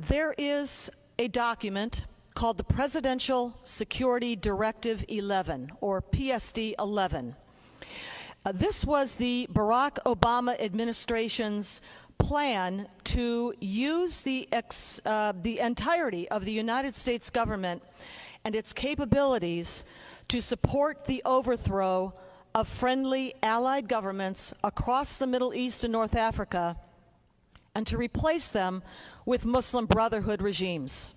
There is a document called the Presidential Security Directive 11, or PSD 11. This was the Barack Obama administration's plan to use the entirety of the United States government and its capabilities to support the overthrow of friendly allied governments across the Middle East and North Africa, and to replace them with Muslim Brotherhood regimes.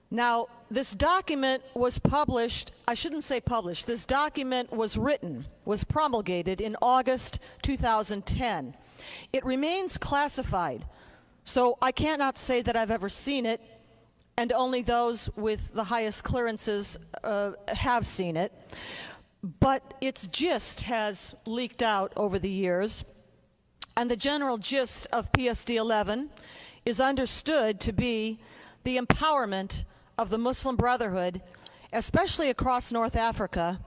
Now, this document was published, I shouldn't say published, this document was written, was promulgated in August 2010. It remains classified, so I cannot say that I've ever seen it, and only those with the highest clearances have seen it. But its gist has leaked out over the years, and the general gist of PSD 11 is understood to be the empowerment of the Muslim Brotherhood, especially across North Africa,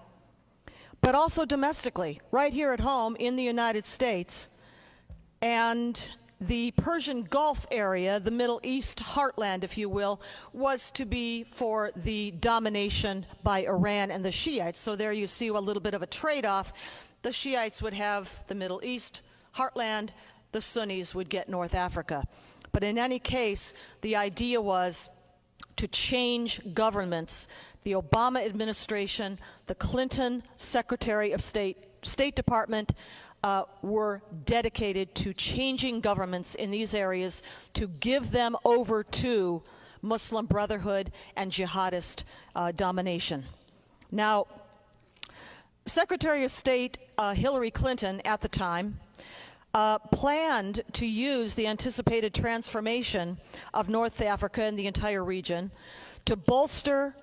but also domestically, right here at home in the United States, and the Persian Gulf area, the Middle East heartland, if you will, was to be for the domination by Iran and the Shiites. So there you see a little bit of a trade-off. The Shiites would have the Middle East heartland, the Sunnis would get North Africa. But in any case, the idea was to change governments. The Obama administration, the Clinton Secretary of State Department, were dedicated to changing governments in these areas to give them over to Muslim Brotherhood and jihadist domination. Now, Secretary of State Hillary Clinton at the time planned to use the anticipated transformation of North Africa and the entire region to bolster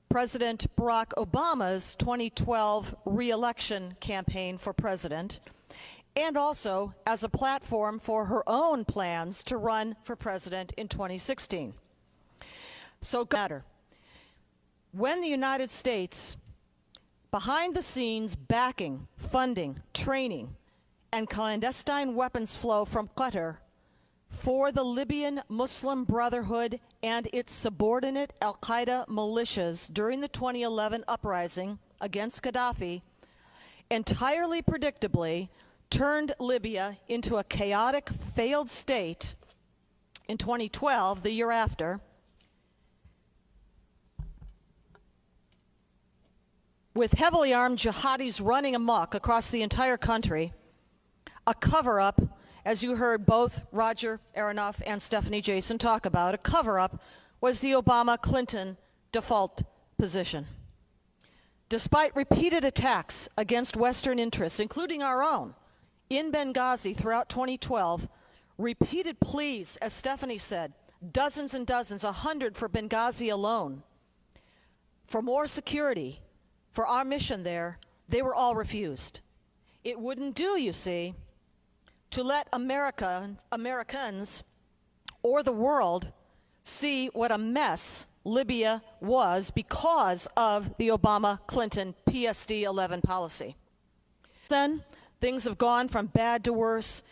President Barack Obama's 2012 re-election campaign for president, and also as a platform for her own plans to run for president in 2016. So, when the United States, behind the scenes backing, funding, training, and clandestine weapons flow from Qatar for the Libyan Muslim Brotherhood and its subordinate al-Qaeda militias during the 2011 uprising against Gaddafi, entirely predictably turned Libya into a chaotic, failed state in 2012, the year after, with heavily armed jihadis running amok across the entire country. A cover-up, as you heard both Roger Aronoff and Stephanie Jason talk about, a cover-up was the Obama-Clinton default position. Despite repeated attacks against Western interests, including our own, in Benghazi throughout 2012, repeated pleas, as Stephanie said, dozens and dozens, 100 for Benghazi alone, for more security, for our mission there, they were all refused. It wouldn't do, you see, to let Americans or the world see what a mess Libya was because of the Obama-Clinton PSD 11 policy. Then, things have gone from bad to worse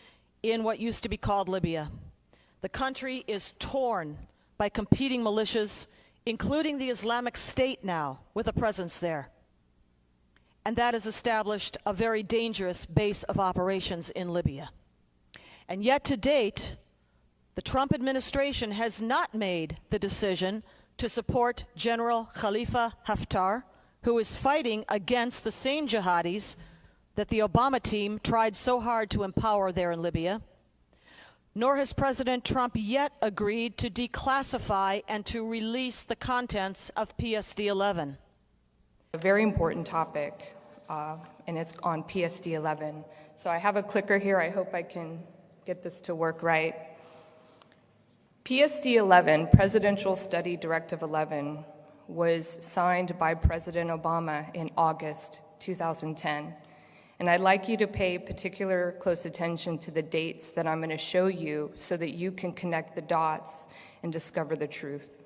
in what used to be called Libya. The country is torn by competing militias, including the Islamic State now, with a presence there. And that has established a very dangerous base of operations in Libya. And yet to date, the Trump administration has not made the decision to support General Khalifa Haftar, who is fighting against the same jihadis that the Obama team tried so hard to empower there in Libya. Nor has President Trump yet agreed to declassify and to release the contents of PSD 11. A very important topic, and it's on PSD 11. So I have a clicker here. I hope I can get this to work right. PSD 11, Presidential Study Directive 11, was signed by President Obama in August 2010. And I'd like you to pay particular close attention to the dates that I'm going to show you so that you can connect the dots and discover the truth.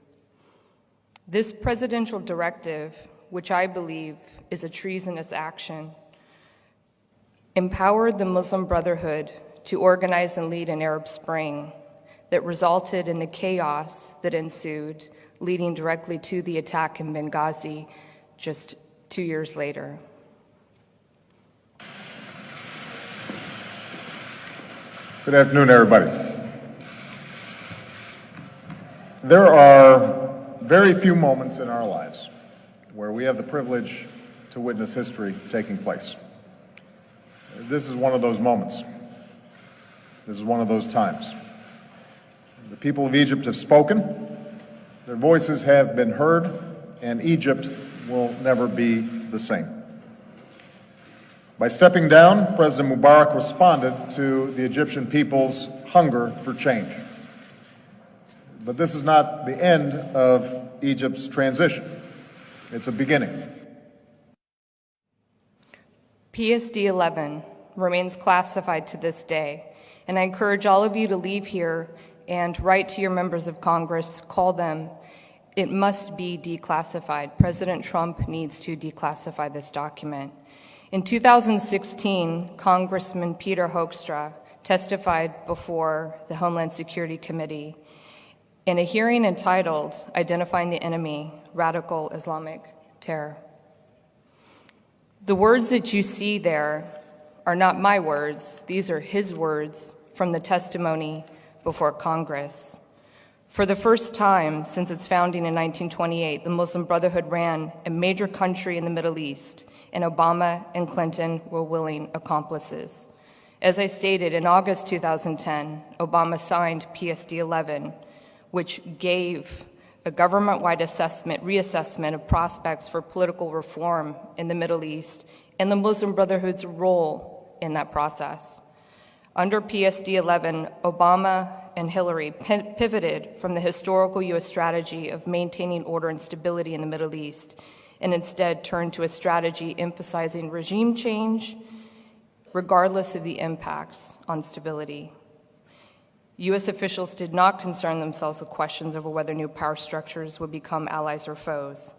This presidential directive, which I believe is a treasonous action, empowered the Muslim Brotherhood to organize and lead an Arab Spring that resulted in the chaos that ensued, leading directly to the attack in Benghazi just 2 years later. Good afternoon, everybody. There are very few moments in our lives where we have the privilege to witness history taking place. This is one of those moments. This is one of those times. The people of Egypt have spoken, their voices have been heard, and Egypt will never be the same. By stepping down, President Mubarak responded to the Egyptian people's hunger for change. But this is not the end of Egypt's transition. It's a beginning. PSD-11 remains classified to this day, and I encourage all of you to leave here and write to your members of Congress, call them. It must be declassified. President Trump needs to declassify this document. In 2016, Congressman Peter Hoekstra testified before the Homeland Security Committee in a hearing entitled Identifying the Enemy, Radical Islamic Terror. The words that you see there are not my words. These are his words from the testimony before Congress. For the first time since its founding in 1928, the Muslim Brotherhood ran a major country in the Middle East, and Obama and Clinton were willing accomplices. As I stated, in August 2010, Obama signed PSD-11, which gave a government-wide reassessment of prospects for political reform in the Middle East and the Muslim Brotherhood's role in that process. Under PSD-11, Obama and Hillary pivoted from the historical U.S. strategy of maintaining order and stability in the Middle East and instead turned to a strategy emphasizing regime change regardless of the impacts on stability. U.S. officials did not concern themselves with questions over whether new power structures would become allies or foes.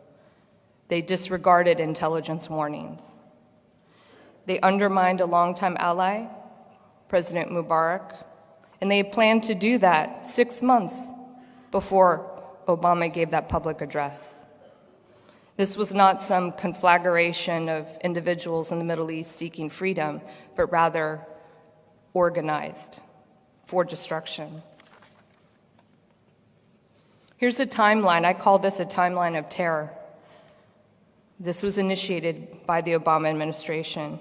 They disregarded intelligence warnings. They undermined a longtime ally, President Mubarak, and they planned to do that 6 months before Obama gave that public address. This was not some conflagration of individuals in the Middle East seeking freedom, but rather organized for destruction. Here's a timeline. I call this a timeline of terror. This was initiated by the Obama administration.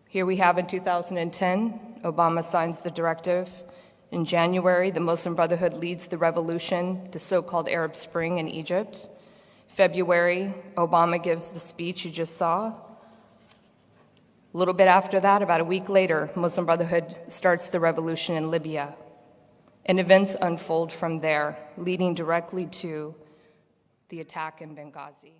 Here we have in 2010, Obama signs the directive. In January, the Muslim Brotherhood leads the revolution, the so-called Arab Spring in Egypt. February, Obama gives the speech you just saw. A little bit after that, about a week later, Muslim Brotherhood starts the revolution in Libya. And events unfold from there, leading directly to the attack in Benghazi.